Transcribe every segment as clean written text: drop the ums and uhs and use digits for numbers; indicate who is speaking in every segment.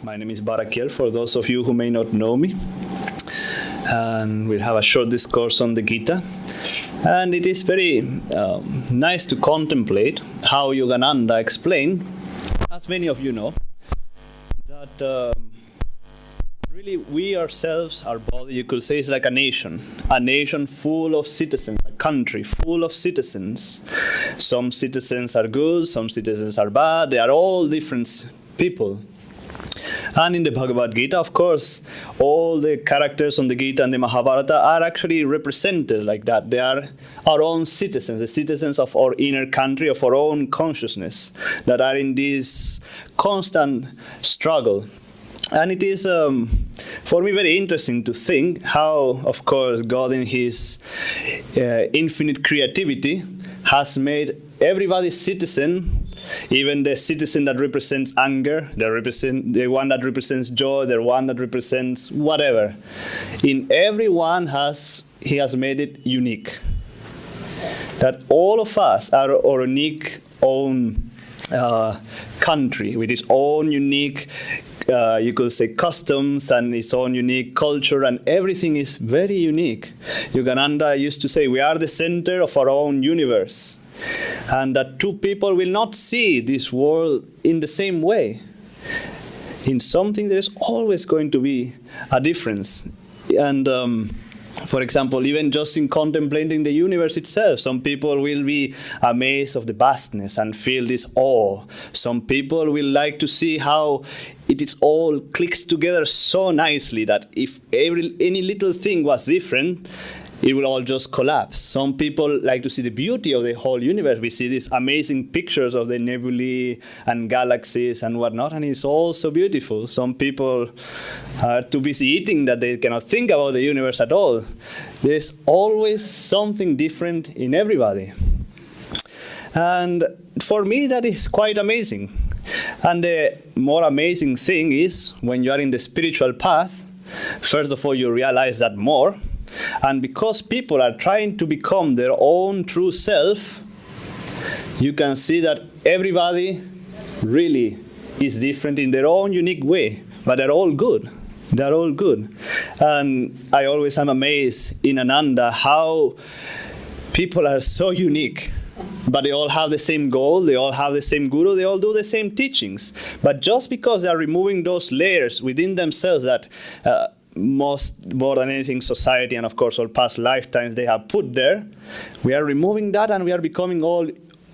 Speaker 1: My name is Baraquiel, for those of you who may not know me. And we'll have a short discourse on the Gita. And it is very nice to contemplate how Yogananda explained, as many of you know, that really we ourselves, our body, you could say, is like a nation full of citizens, a country full of citizens. Some citizens are good, some citizens are bad, they are all different people. And in the Bhagavad Gita, of course, all the characters on the Gita and the Mahabharata are actually represented like that. They are our own citizens, the citizens of our inner country, of our own consciousness, that are in this constant struggle. And it is, for me, very interesting to think how, of course, God in His infinite creativity has made everybody citizen, even the citizen that represents anger, the one that represents joy, the one that represents whatever. In everyone He has made it unique. That all of us are our unique own country, with its own unique you could say customs and its own unique culture, and everything is very unique. Yogananda used to say, we are the center of our own universe, and that two people will not see this world in the same way. In something there's always going to be a difference. And for example, even just in contemplating the universe itself, some people will be amazed of the vastness and feel this awe. Some people will like to see how it is all clicks together so nicely that if any little thing was different, it will all just collapse. Some people like to see the beauty of the whole universe. We see these amazing pictures of the nebulae and galaxies and whatnot, and it's all so beautiful. Some people are too busy eating that they cannot think about the universe at all. There's always something different in everybody. And for me, that is quite amazing. And the more amazing thing is when you are in the spiritual path, first of all, you realize that more. And because people are trying to become their own true self, you can see that everybody really is different in their own unique way, but they're all good. They're all good. And I always am amazed in Ananda how people are so unique, but they all have the same goal, they all have the same guru, they all do the same teachings. But just because they are removing those layers within themselves that more than anything society and of course all past lifetimes they have put there, we are removing that and we are becoming all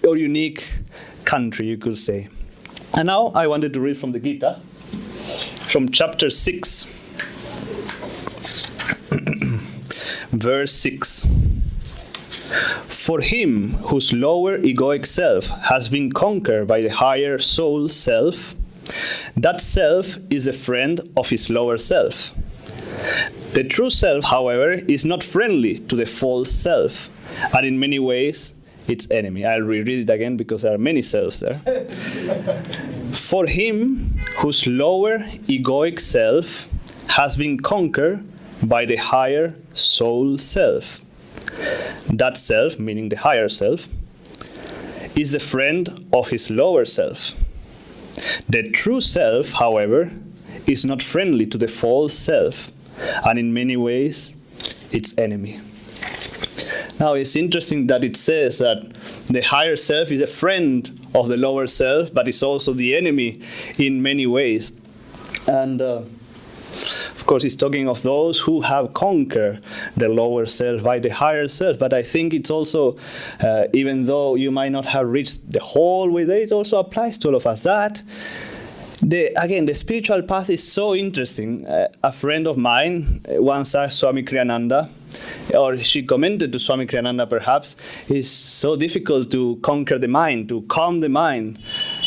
Speaker 1: our unique country, you could say. And now I wanted to read from the Gita, from chapter 6, verse 6. For him whose lower egoic self has been conquered by the higher soul self, that self is the friend of his lower self. The true self, however, is not friendly to the false self, and in many ways, its enemy. I'll reread it again because there are many selves there. For him whose lower egoic self has been conquered by the higher soul self. That self, meaning the higher self, is the friend of his lower self. The true self, however, is not friendly to the false self, and in many ways, its enemy. Now, it's interesting that it says that the higher self is a friend of the lower self, but it's also the enemy in many ways. And of course, it's talking of those who have conquered the lower self by the higher self. But I think it's also, even though you might not have reached the whole way there, it also applies to all of us. That the spiritual path is so interesting. A friend of mine once asked Swami Kriyananda, or she commented to Swami Kriyananda perhaps, it's so difficult to conquer the mind, to calm the mind.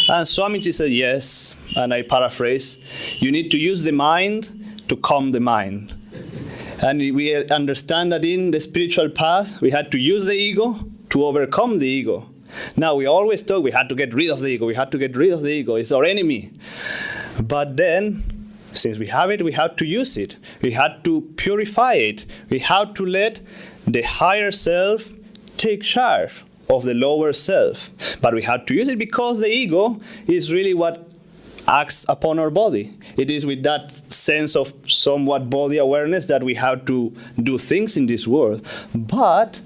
Speaker 1: And Swamiji said, yes, and I paraphrase, you need to use the mind to calm the mind. And we understand that in the spiritual path, we had to use the ego to overcome the ego. Now, we always talk, we had to get rid of the ego, it's our enemy. But then, since we have it, we have to use it. We had to purify it. We have to let the higher self take charge of the lower self. But we have to use it because the ego is really what acts upon our body. It is with that sense of somewhat body awareness that we have to do things in this world. But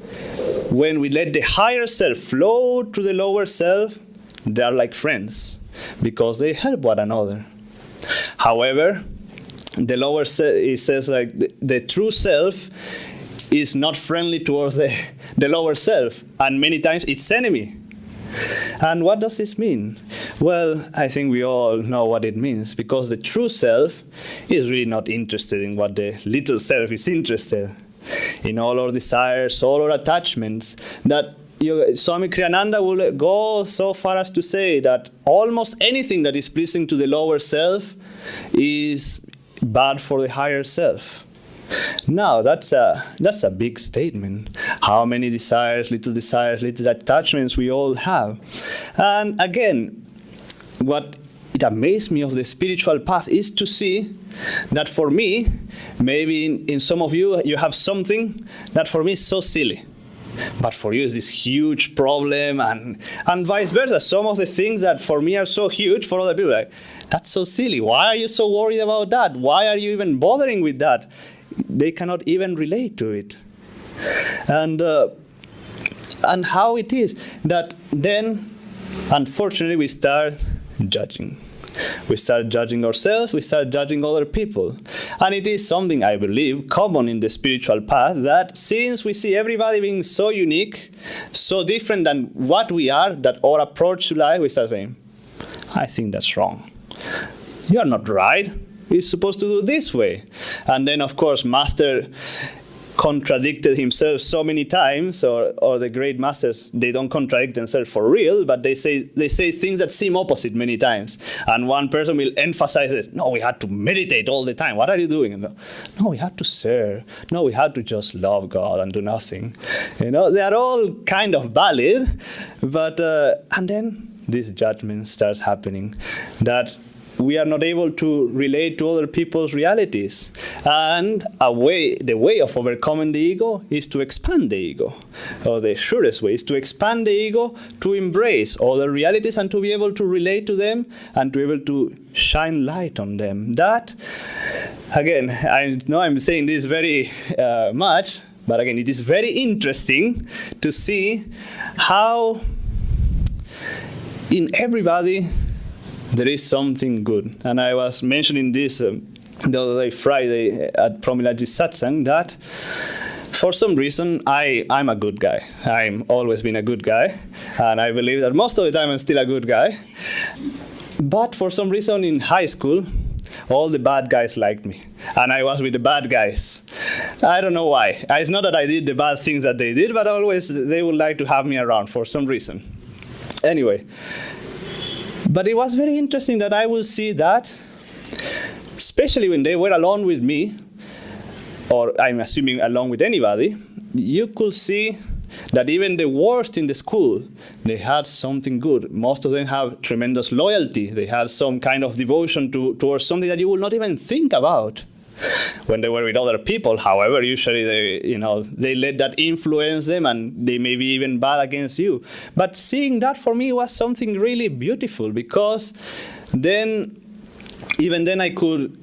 Speaker 1: when we let the higher self flow to the lower self, they are like friends because they help one another. However, the lower self, it says like the true self is not friendly towards the lower self, and many times it's enemy. And what does this mean? Well, I think we all know what it means, because the true self is really not interested in what the little self is interested in. All our desires, all our attachments. That Swami Kriyananda will go so far as to say that almost anything that is pleasing to the lower self is bad for the higher self. Now, that's a big statement. How many desires, little attachments we all have. And again, what it amazed me of the spiritual path is to see that for me, maybe in some of you, you have something that for me is so silly. But for you is this huge problem, and vice versa. Some of the things that for me are so huge, for other people, like, that's so silly. Why are you so worried about that? Why are you even bothering with that? They cannot even relate to it. And how it is that then, unfortunately, we start judging. We start judging ourselves, we start judging other people. And it is something, I believe, common in the spiritual path, that since we see everybody being so unique, so different than what we are, that our approach to life, we start saying, I think that's wrong. You are not right. It's supposed to do this way. And then, of course, Master contradicted himself so many times, or the great masters, they don't contradict themselves for real, but they say things that seem opposite many times. And one person will emphasize it. No, we have to meditate all the time. What are you doing? No, we have to serve. No, we have to just love God and do nothing. They are all kind of valid, but and then this judgment starts happening, that we are not able to relate to other people's realities. And the way of overcoming the ego is to expand the ego. Or the surest way is to expand the ego, to embrace other realities and to be able to relate to them and to be able to shine light on them. That, again, I know I'm saying this very much, but again, it is very interesting to see how in everybody there is something good. And I was mentioning this the other day, Friday, at Promilaji's satsang, that for some reason I'm a good guy. I'm always been a good guy, and I believe that most of the time I'm still a good guy. But for some reason in high school, all the bad guys liked me, and I was with the bad guys. I don't know why. It's not that I did the bad things that they did, but always they would like to have me around for some reason. Anyway, but it was very interesting that I would see that, especially when they were alone with me, or I'm assuming along with anybody, you could see that even the worst in the school, they had something good. Most of them have tremendous loyalty. They had some kind of devotion towards something that you would not even think about. When they were with other people, however, usually they let that influence them, and they may be even bad against you. But seeing that for me was something really beautiful, because then, even then I could,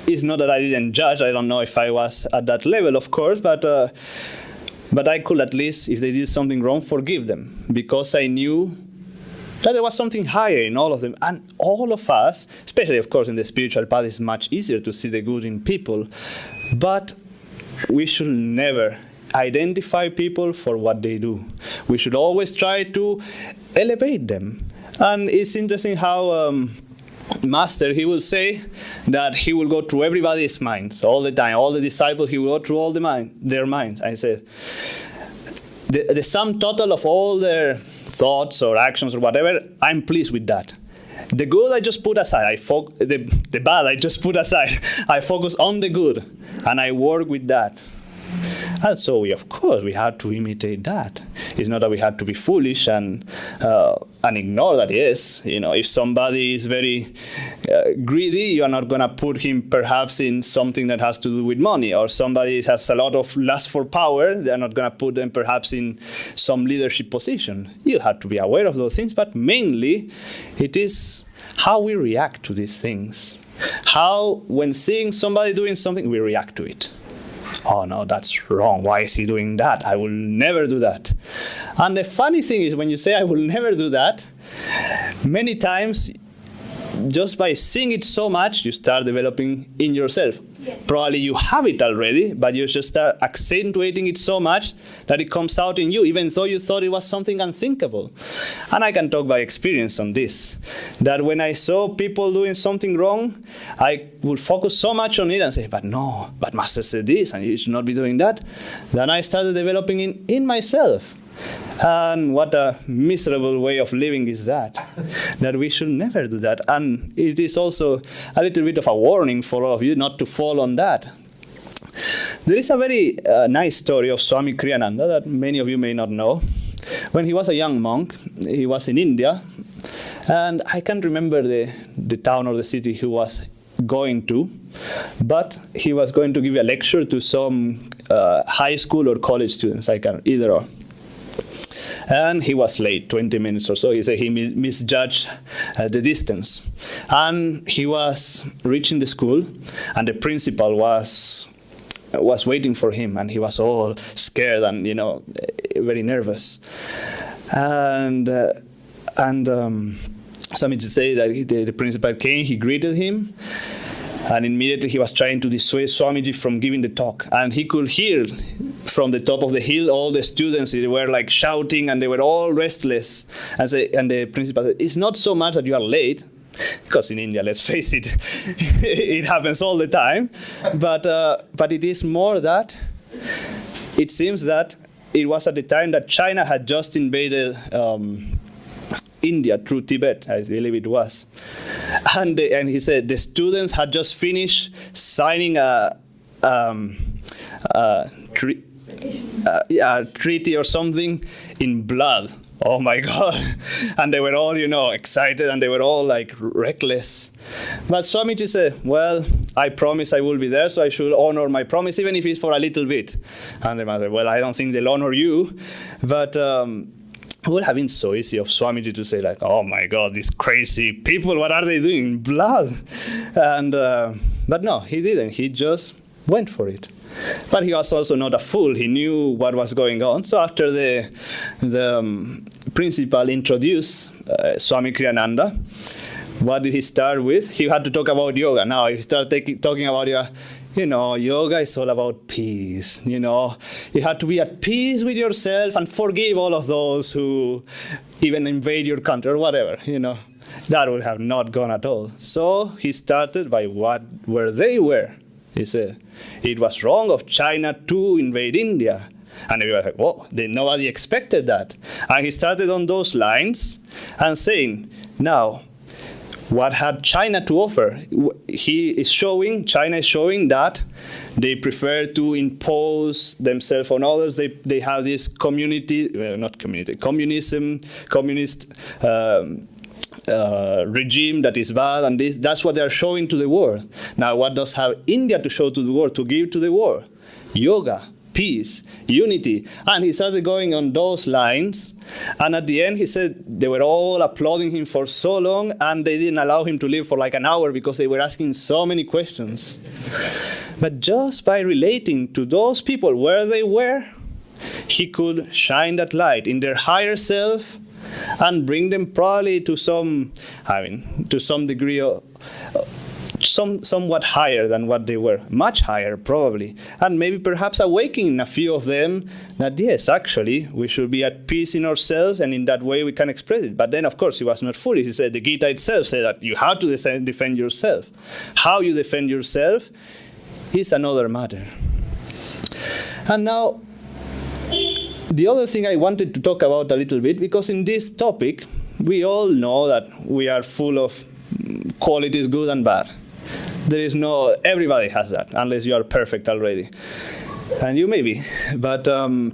Speaker 1: it's not that I didn't judge, I don't know if I was at that level, of course, but I could at least, if they did something wrong, forgive them, because I knew that there was something higher in all of them. And all of us, especially, of course, in the spiritual path, it's much easier to see the good in people. But we should never identify people for what they do. We should always try to elevate them. And it's interesting how Master, he will say that he will go through everybody's minds all the time. All the disciples, he will go through all their minds. I said, the sum total of all their thoughts or actions or whatever, I'm pleased with that. The good I just put aside. The bad I just put aside. I focus on the good, and I work with that. And so we have to imitate that. It's not that we have to be foolish and and ignore that. Yes, if somebody is very greedy, you are not going to put him perhaps in something that has to do with money, or somebody has a lot of lust for power, they are not going to put them perhaps in some leadership position. You have to be aware of those things, but mainly it is how we react to these things. How, when seeing somebody doing something, we react to it. Oh no, that's wrong. Why is he doing that? I will never do that. And the funny thing is, when you say I will never do that, many times, just by seeing it so much, you start developing in yourself. Yes. Probably you have it already, but you just start accentuating it so much that it comes out in you, even though you thought it was something unthinkable. And I can talk by experience on this, that when I saw people doing something wrong, I would focus so much on it and say, but no, but Master said this, and you should not be doing that. Then I started developing in myself. And what a miserable way of living is that we should never do that. And it is also a little bit of a warning for all of you not to fall on that. There is a very nice story of Swami Kriyananda that many of you may not know. When he was a young monk, he was in India, and I can't remember the town or the city he was going to, but he was going to give a lecture to some high school or college students, either or. And he was late, 20 minutes or so. He said he misjudged the distance. And he was reaching the school, and the principal was waiting for him, and he was all scared and, very nervous. And Swami to say that the principal came, he greeted him, and immediately he was trying to dissuade Swamiji from giving the talk. And he could hear from the top of the hill all the students, they were like shouting, and they were all restless. And the principal said, it's not so much that you are late, because in India, let's face it, it happens all the time. But it is more that it seems that it was at the time that China had just invaded India through Tibet, I believe it was. And he said the students had just finished signing a treaty or something in blood. Oh my God. And they were all, excited, and they were all like reckless. But Swamiji said, well, I promise I will be there, so I should honor my promise, even if it's for a little bit. And the man said, well, I don't think they'll honor you, but it would have been so easy of Swamiji to say, like, oh my God, these crazy people, what are they doing? Blood. And but no, he didn't. He just went for it. But he was also not a fool. He knew what was going on. So after the principal introduced Swami Kriyananda, what did he start with? He had to talk about yoga. Now he started talking about yoga. Yoga is all about peace. You have to be at peace with yourself and forgive all of those who even invade your country or whatever. That would have not gone at all. So he started by where they were. He said, it was wrong of China to invade India. And everybody was like, whoa, nobody expected that. And he started on those lines and saying, now, what had China to offer? China is showing that they prefer to impose themselves on others. They have this communist regime that is bad, and that's what they are showing to the world. Now, what does have India to show to the world, to give to the world? Yoga, peace, unity. And he started going on those lines, and at the end he said they were all applauding him for so long, and they didn't allow him to leave for like an hour because they were asking so many questions. But just by relating to those people where they were, he could shine that light in their higher self and bring them probably to some degree of somewhat higher than what they were, much higher probably, and maybe perhaps awakening a few of them that yes, actually, we should be at peace in ourselves, and in that way we can express it. But then, of course, he was not foolish. He said the Gita itself said that you have to defend yourself. How you defend yourself is another matter. And now, the other thing I wanted to talk about a little bit, because in this topic, we all know that we are full of qualities, good and bad. Everybody has that, unless you are perfect already. And you may be. But the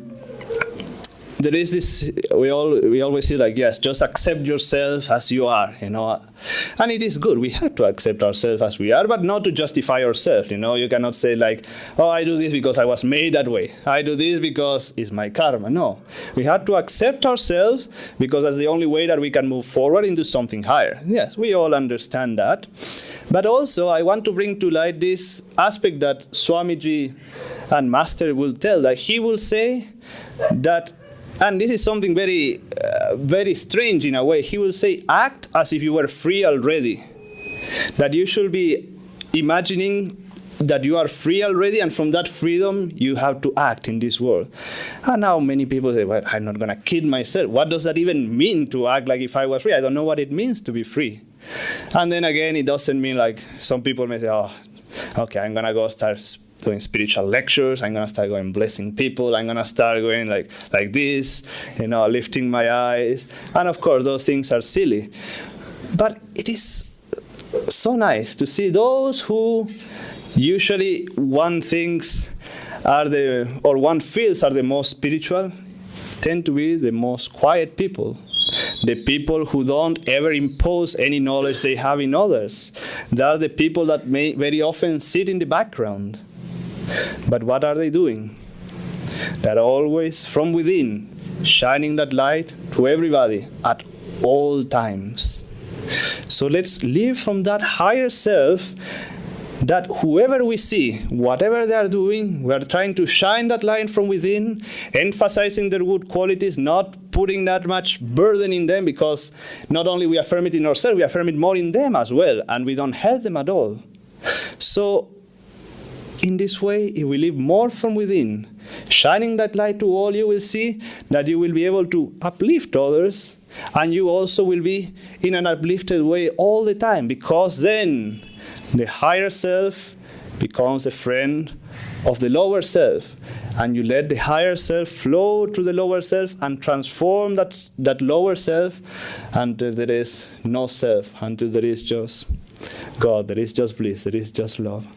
Speaker 1: there is this, we always say like, yes, just accept yourself as you are, and it is good. We have to accept ourselves as we are, but not to justify ourselves. You cannot say like, oh, I do this because I was made that way. I do this because it's my karma. No, we have to accept ourselves because that's the only way that we can move forward into something higher. Yes, we all understand that. But also, I want to bring to light this aspect that Swamiji and Master will tell, that he will say that, and this is something very, very strange in a way, he will say, act as if you were free already. That you should be imagining that you are free already, and from that freedom, you have to act in this world. And now many people say, well, I'm not going to kid myself. What does that even mean, to act like if I was free? I don't know what it means to be free. And then again, it doesn't mean like, some people may say, oh, okay, I'm going to go start doing spiritual lectures, I'm going to start going blessing people, I'm going to start going like this, lifting my eyes. And of course, those things are silly. But it is so nice to see those who usually one feels are the most spiritual, tend to be the most quiet people. The people who don't ever impose any knowledge they have in others. They are the people that may very often sit in the background. But what are they doing? They're always from within, shining that light to everybody at all times. So let's live from that higher self, that whoever we see, whatever they are doing, we are trying to shine that light from within, emphasizing their good qualities, not putting that much burden in them, because not only we affirm it in ourselves, we affirm it more in them as well, and we don't help them at all. So in this way, if we live more from within, shining that light to all, you will see that you will be able to uplift others, and you also will be in an uplifted way all the time, because then the higher self becomes a friend of the lower self, and you let the higher self flow to the lower self and transform that lower self until there is no self, until there is just God, there is just bliss, there is just love.